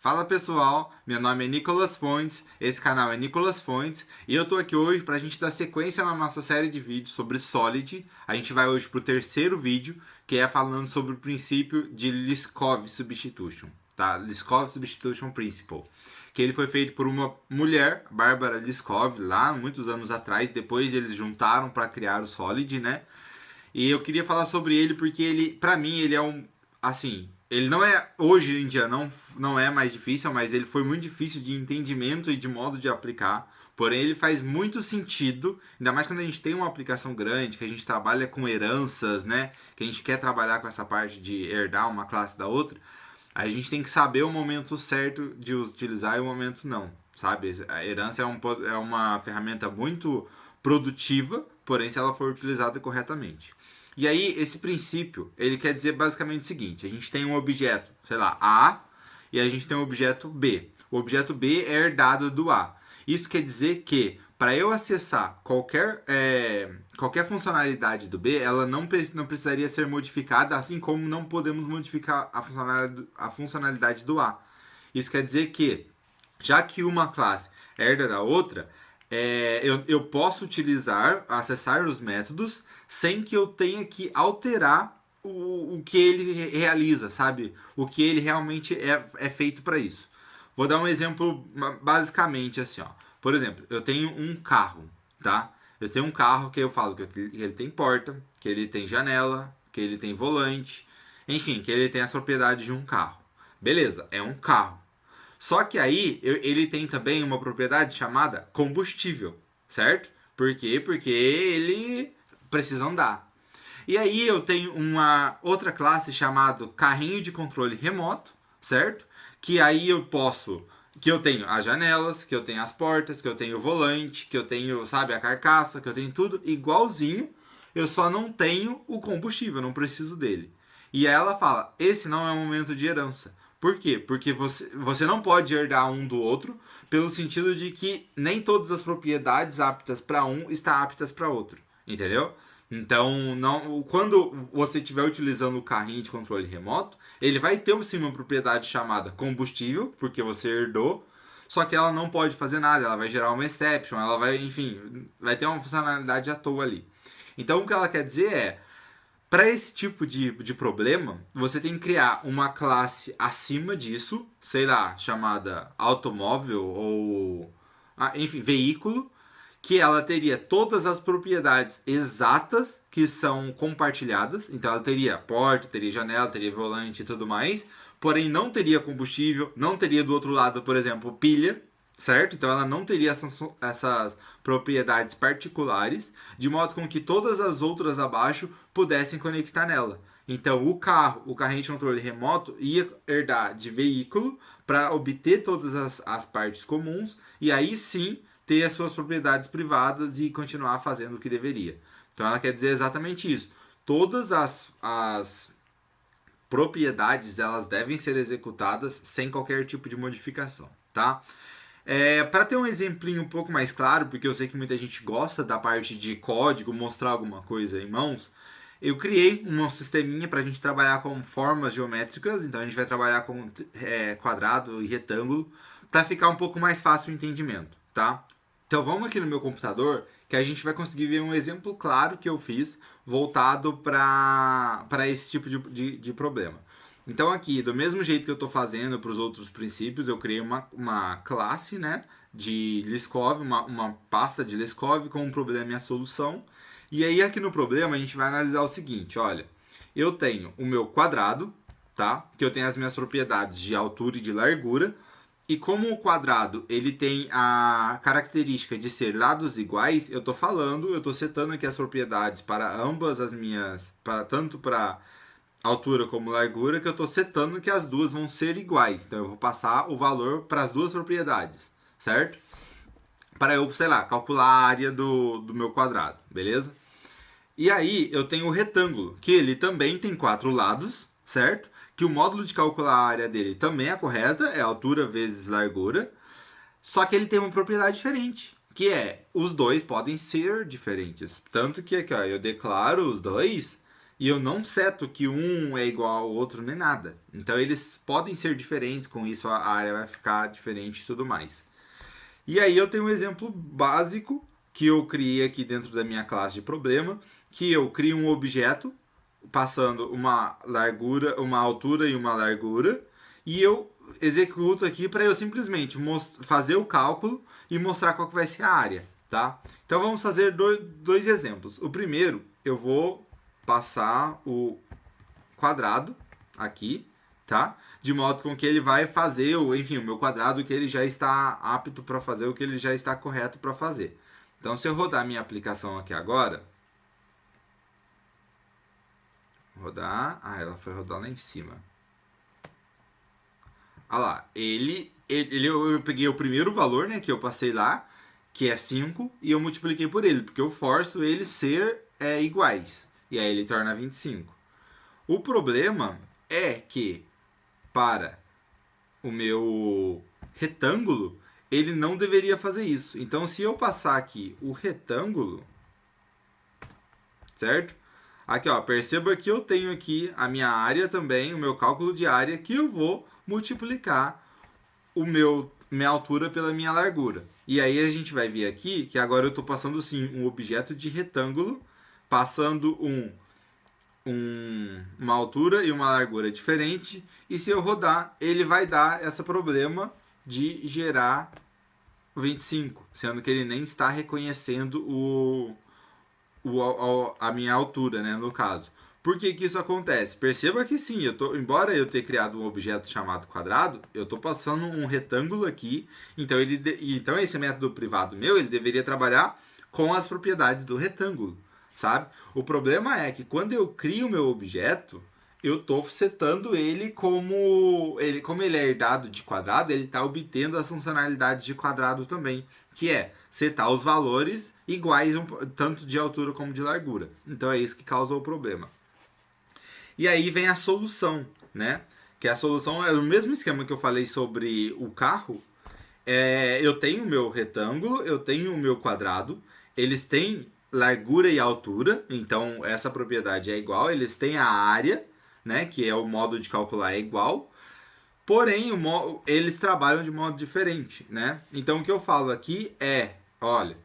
Fala pessoal, meu nome é Nicolas Fontes, esse canal é Nicolas Fontes e eu tô aqui hoje para a gente dar sequência na nossa série de vídeos sobre Solid. A gente vai hoje pro terceiro vídeo, que é falando sobre o princípio de Liskov Substitution, tá? Liskov Substitution Principle, que ele foi feito por uma mulher, Barbara Liskov, lá muitos anos atrás. Depois eles juntaram para criar o Solid, né? E eu queria falar sobre ele porque ele, pra mim, ele é um, assim, ele não é, hoje em dia não é mais difícil, mas ele foi muito difícil de entendimento e de modo de aplicar. Porém, ele faz muito sentido, ainda mais quando a gente tem uma aplicação grande, que a gente trabalha com heranças, né? Que a gente quer trabalhar com essa parte de herdar uma classe da outra. A gente tem que saber o momento certo de utilizar e o momento não, sabe? A herança é uma ferramenta muito produtiva, porém se ela for utilizada corretamente. E aí, esse princípio, ele quer dizer basicamente o seguinte: a gente tem um objeto, sei lá, A, e a gente tem um objeto B. O objeto B é herdado do A. Isso quer dizer que, para eu acessar qualquer funcionalidade do B, ela não precisaria ser modificada, assim como não podemos modificar a funcionalidade do A. Isso quer dizer que, já que uma classe herda da outra, eu posso acessar os métodos sem que eu tenha que alterar o que ele realiza, sabe? O que ele realmente é feito para isso. Vou dar um exemplo basicamente assim, ó. Por exemplo, eu tenho um carro, tá? Eu tenho um carro que eu falo que ele tem porta, que ele tem janela, que ele tem volante, enfim, que ele tem as propriedades de um carro. Beleza, é um carro. Só que aí ele tem também uma propriedade chamada combustível, certo? Por quê? Porque ele precisa andar. E aí eu tenho uma outra classe chamada carrinho de controle remoto, certo? Que aí que eu tenho as janelas, que eu tenho as portas, que eu tenho o volante, que eu tenho, sabe, a carcaça, que eu tenho tudo igualzinho. Eu só não tenho o combustível, não preciso dele. E aí ela fala: esse não é um momento de herança. Por quê? Porque você não pode herdar um do outro, pelo sentido de que nem todas as propriedades aptas para um estão aptas para outro. Entendeu? Então, quando você estiver utilizando o carrinho de controle remoto, ele vai ter sim uma propriedade chamada combustível, porque você herdou, só que ela não pode fazer nada, ela vai gerar uma exception, ela vai, enfim, vai ter uma funcionalidade à toa ali. Então, o que ela quer dizer é: para esse tipo de problema, você tem que criar uma classe acima disso, sei lá, chamada automóvel ou, enfim, veículo, que ela teria todas as propriedades exatas que são compartilhadas. Então ela teria porta, teria janela, teria volante e tudo mais, porém não teria combustível, não teria do outro lado, por exemplo, pilha, certo? Então ela não teria essas propriedades particulares, de modo com que todas as outras abaixo pudessem conectar nela. Então o carrinho de controle remoto ia herdar de veículo para obter todas as partes comuns e aí sim ter as suas propriedades privadas e continuar fazendo o que deveria. Então ela quer dizer exatamente isso. Todas as propriedades elas devem ser executadas sem qualquer tipo de modificação, tá? Para ter um exemplinho um pouco mais claro, porque eu sei que muita gente gosta da parte de código, mostrar alguma coisa em mãos, eu criei um sisteminha para a gente trabalhar com formas geométricas. Então a gente vai trabalhar com quadrado e retângulo para ficar um pouco mais fácil o entendimento, tá? Então vamos aqui no meu computador que a gente vai conseguir ver um exemplo claro que eu fiz voltado para esse tipo de problema. Então aqui, do mesmo jeito que eu estou fazendo para os outros princípios, eu criei uma classe, né, de Liskov, uma pasta de Liskov com um problema e a solução. E aí aqui no problema a gente vai analisar o seguinte: olha, eu tenho o meu quadrado, tá? Que eu tenho as minhas propriedades de altura e de largura. E como o quadrado ele tem a característica de ser lados iguais, eu estou setando aqui as propriedades para ambas as minhas, tanto para altura como largura, que eu estou setando que as duas vão ser iguais. Então eu vou passar o valor para as duas propriedades, certo? Para eu, sei lá, calcular a área do meu quadrado, beleza? E aí eu tenho o retângulo, que ele também tem 4 lados, certo? Que o módulo de calcular a área dele também é correta, é altura vezes largura, só que ele tem uma propriedade diferente, que é, os dois podem ser diferentes. Tanto que aqui, ó, eu declaro os dois e eu não seto que um é igual ao outro nem nada. Então eles podem ser diferentes, com isso a área vai ficar diferente e tudo mais. E aí eu tenho um exemplo básico que eu criei aqui dentro da minha classe de problema, que eu crio um objeto passando uma largura, uma altura e uma largura, e eu executo aqui para eu simplesmente fazer o cálculo e mostrar qual que vai ser a área, tá? Então vamos fazer dois exemplos. O primeiro, eu vou passar o quadrado aqui, tá? De modo com que ele vai fazer, enfim, o meu quadrado que ele já está apto para fazer, o que ele já está correto para fazer. Então, se eu rodar minha aplicação aqui agora, ela foi rodar lá em cima. Olha lá, eu peguei o primeiro valor, né, que eu passei lá, que é 5, e eu multipliquei por ele, porque eu forço eles ser iguais. E aí ele torna 25. O problema é que para o meu retângulo, ele não deveria fazer isso. Então, se eu passar aqui o retângulo, certo? Aqui, ó, perceba que eu tenho aqui a minha área também, o meu cálculo de área, que eu vou multiplicar minha altura pela minha largura. E aí a gente vai ver aqui que agora eu estou passando sim um objeto de retângulo, passando uma altura e uma largura diferente, e se eu rodar, ele vai dar esse problema de gerar 25, sendo que ele nem está reconhecendo a minha altura, né, no caso. Por que que isso acontece? Perceba que sim, embora eu tenha criado um objeto chamado quadrado, eu estou passando um retângulo aqui, então esse método privado meu, ele deveria trabalhar com as propriedades do retângulo, sabe? O problema é que quando eu crio o meu objeto, eu estou setando ele como ele é herdado de quadrado, ele está obtendo as funcionalidades de quadrado também, que é setar os valores iguais tanto de altura como de largura. Então é isso que causa o problema. E aí vem a solução, né? Que a solução é o mesmo esquema que eu falei sobre o carro. Eu tenho o meu retângulo, eu tenho o meu quadrado, eles têm largura e altura, então essa propriedade é igual, eles têm a área, né, que é o modo de calcular é igual, porém eles trabalham de modo diferente, né? Então o que eu falo aqui olha,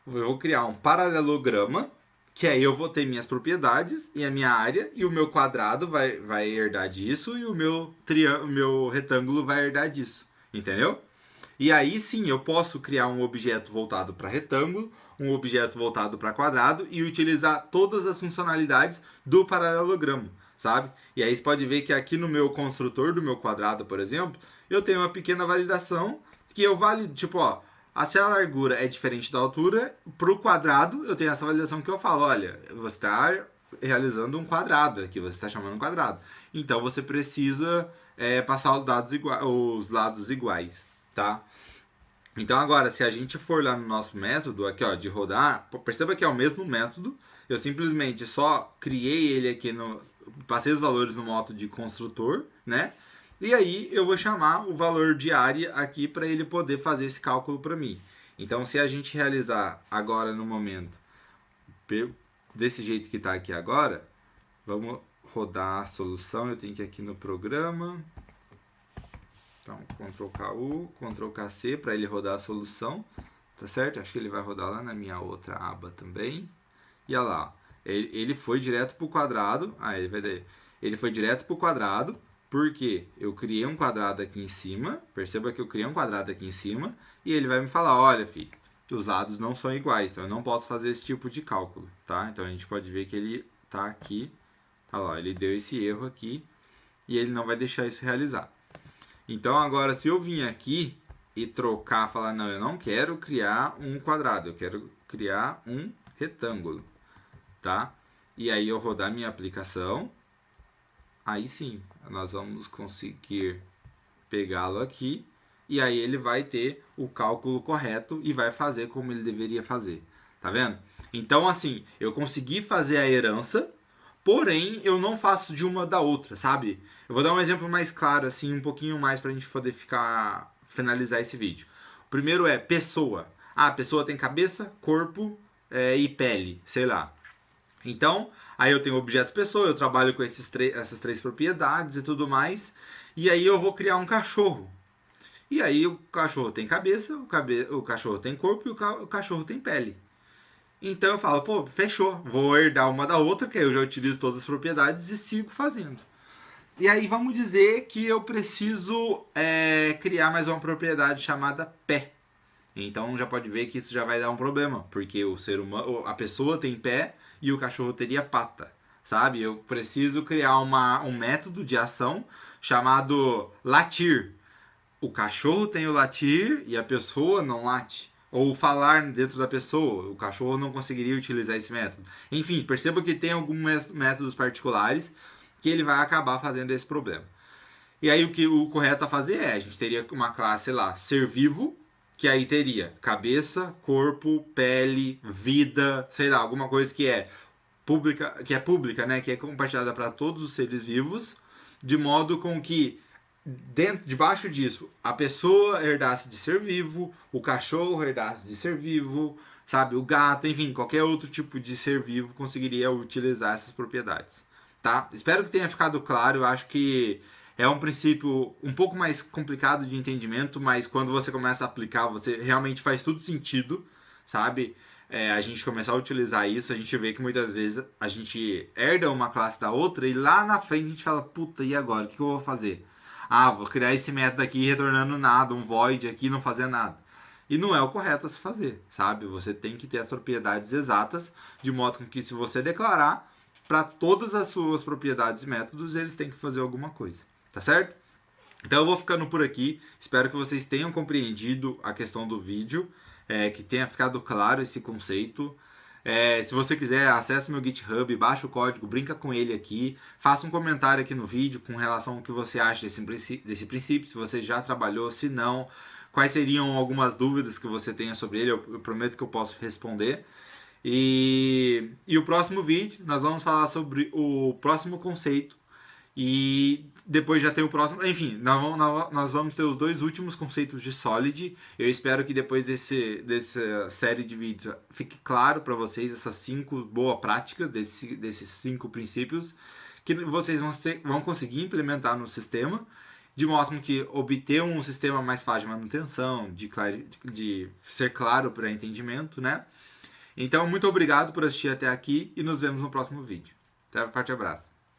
eu vou criar um paralelograma, que aí eu vou ter minhas propriedades e a minha área, e o meu quadrado vai herdar disso, e o meu retângulo vai herdar disso, entendeu? E aí sim eu posso criar um objeto voltado para retângulo, um objeto voltado para quadrado e utilizar todas as funcionalidades do paralelogramo, sabe? E aí você pode ver que aqui no meu construtor do meu quadrado, por exemplo, eu tenho uma pequena validação que eu valido, tipo, ó, se a largura é diferente da altura, para o quadrado eu tenho essa validação que eu falo, olha, você está realizando um quadrado aqui, você está chamando um quadrado. Então você precisa passar os lados iguais, tá? Então agora, se a gente for lá no nosso método, aqui ó, de rodar, perceba que é o mesmo método, eu simplesmente só criei ele aqui, passei os valores no modo de construtor, né? E aí eu vou chamar o valor de área aqui para ele poder fazer esse cálculo para mim. Então se a gente realizar agora no momento, desse jeito que está aqui agora, vamos rodar a solução, eu tenho que ir aqui no programa. Então, Ctrl+KU, Ctrl+KC para ele rodar a solução, tá certo? Acho que ele vai rodar lá na minha outra aba também. E olha lá, ele foi direto para o quadrado. Ele foi direto para o quadrado, porque eu criei um quadrado aqui em cima. Perceba que eu criei um quadrado aqui em cima. E ele vai me falar, olha, filho, os lados não são iguais, então eu não posso fazer esse tipo de cálculo, tá? Então a gente pode ver que ele tá aqui. Olha lá, ele deu esse erro aqui e ele não vai deixar isso realizar. Então agora se eu vim aqui e trocar, falar, não, eu não quero criar um quadrado, eu quero criar um retângulo, tá? E aí eu rodar minha aplicação, aí sim, nós vamos conseguir pegá-lo aqui, e aí ele vai ter o cálculo correto e vai fazer como ele deveria fazer, tá vendo? Então assim, eu consegui fazer a herança, porém eu não faço de uma da outra, sabe? Eu vou dar um exemplo mais claro, assim, um pouquinho mais pra gente poder finalizar esse vídeo. O primeiro é pessoa. A pessoa tem cabeça, corpo e pele, sei lá. Então, aí eu tenho objeto pessoa, eu trabalho com essas três propriedades e tudo mais. E aí eu vou criar um cachorro. E aí o cachorro tem cabeça, o cachorro tem corpo e o cachorro tem pele. Então eu falo, pô, fechou, vou herdar uma da outra, que aí eu já utilizo todas as propriedades e sigo fazendo. E aí vamos dizer que eu preciso criar mais uma propriedade chamada pé. Então já pode ver que isso já vai dar um problema, porque o ser humano, a pessoa tem pé e o cachorro teria pata, sabe? Eu preciso criar um método de ação chamado latir. O cachorro tem o latir e a pessoa não late. Ou falar dentro da pessoa, o cachorro não conseguiria utilizar esse método. Enfim, perceba que tem alguns métodos particulares que ele vai acabar fazendo esse problema. E aí o correto a fazer a gente teria uma classe, sei lá, ser vivo, que aí teria cabeça, corpo, pele, vida, sei lá, alguma coisa que é pública, né, que é compartilhada para todos os seres vivos, de modo com que debaixo disso a pessoa herdasse de ser vivo, o cachorro herdasse de ser vivo, sabe, o gato, enfim, qualquer outro tipo de ser vivo conseguiria utilizar essas propriedades, tá? Espero que tenha ficado claro. Eu acho que é um princípio um pouco mais complicado de entendimento, mas quando você começa a aplicar, você realmente faz tudo sentido, sabe? A gente começar a utilizar isso, a gente vê que muitas vezes a gente herda uma classe da outra e lá na frente a gente fala, puta, e agora? O que eu vou fazer? Ah, vou criar esse método aqui retornando nada, um void aqui, não fazer nada. E não é o correto a se fazer, sabe? Você tem que ter as propriedades exatas, de modo que se você declarar, para todas as suas propriedades e métodos, eles têm que fazer alguma coisa, tá certo? Então eu vou ficando por aqui, espero que vocês tenham compreendido a questão do vídeo, que tenha ficado claro esse conceito. Se você quiser, acesse meu GitHub, baixa o código, brinca com ele aqui, faça um comentário aqui no vídeo com relação ao que você acha desse princípio, se você já trabalhou, se não, quais seriam algumas dúvidas que você tenha sobre ele, eu prometo que eu posso responder. E o próximo vídeo, nós vamos falar sobre o próximo conceito. E depois já tem o próximo. Enfim, nós vamos ter os dois últimos conceitos de Solid. Eu espero que depois dessa série de vídeos fique claro para vocês essas 5 boas práticas, desses 5 princípios, que vocês vão conseguir implementar no sistema, de modo que obter um sistema mais fácil de manutenção, de ser claro para entendimento, né? Então, muito obrigado por assistir até aqui e nos vemos no próximo vídeo. Até, um forte abraço.